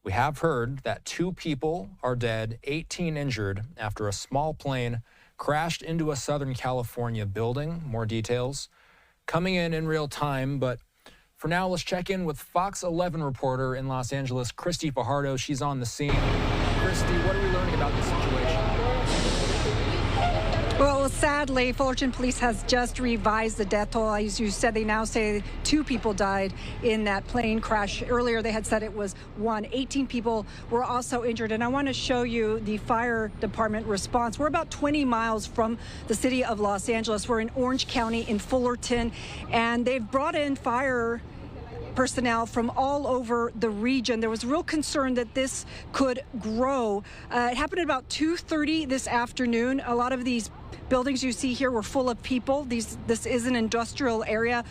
We have heard that 2 people are dead, 18 injured after a small plane crashed into a Southern California building. More details coming in real time, but for now, let's check in with Fox 11 reporter in Los Angeles, Christy Fajardo. She's on the scene. Christy, what are we learning about this situation? Well, sadly, Fullerton police has just revised the death toll. As you said, they now say 2 people died in that plane crash. Earlier, they had said it was 1. 18 people were also injured. And I want to show you the fire department response. We're about 20 miles from the city of Los Angeles. We're in Orange County in Fullerton, and they've brought in fire personnel from all over the region. There was real concern that this could grow. It happened at about 2:30 this afternoon. A lot of these buildings you see here were full of people. This is an industrial area.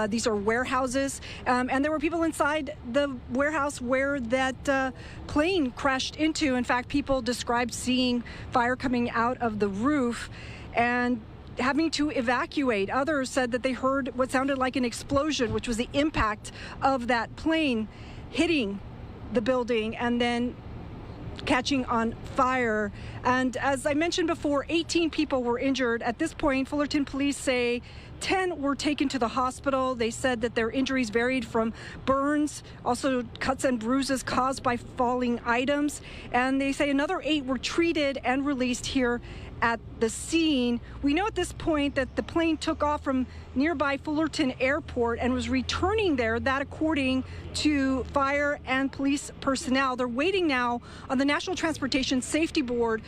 These are warehouses. And there were people inside the warehouse where that plane crashed into. In fact, people described seeing fire coming out of the roof and having to evacuate. Others said that they heard what sounded like an explosion, which was the impact of that plane hitting the building and then catching on fire. And as I mentioned before, 18 people were injured. At this point, Fullerton police say 10 were taken to the hospital. They said that their injuries varied from burns, also cuts and bruises caused by falling items. And they say another 8 were treated and released here at the scene. We know at this point that the plane took off from nearby Fullerton Airport and was returning there, that according to fire and police personnel. They're waiting now on the National Transportation Safety Board,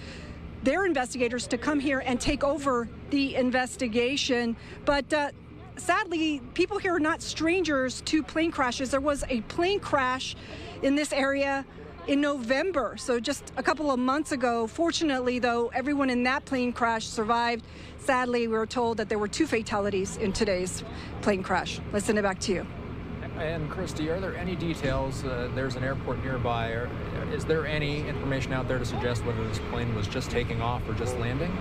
their investigators, to come here and take over the investigation. But sadly, people here are not strangers to plane crashes. There was a plane crash in this area in November, so just a couple of months ago. Fortunately, though, everyone in that plane crash survived. Sadly, we were told that there were 2 fatalities in today's plane crash. Let's send it back to you. And Christy, are there any details? There's an airport nearby. Or is there any information out there to suggest whether this plane was just taking off or just landing?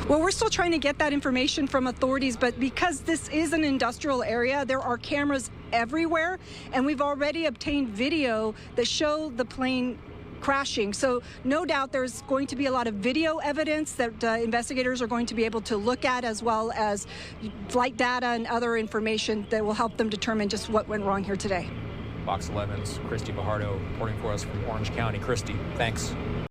Well, we're still trying to get that information from authorities, but because this is an industrial area, there are cameras everywhere, and we've already obtained video that show the plane crashing. So no doubt there's going to be a lot of video evidence that investigators are going to be able to look at, as well as flight data and other information that will help them determine just what went wrong here today. Fox 11's Christy Fajardo reporting for us from Orange County. Christy, thanks.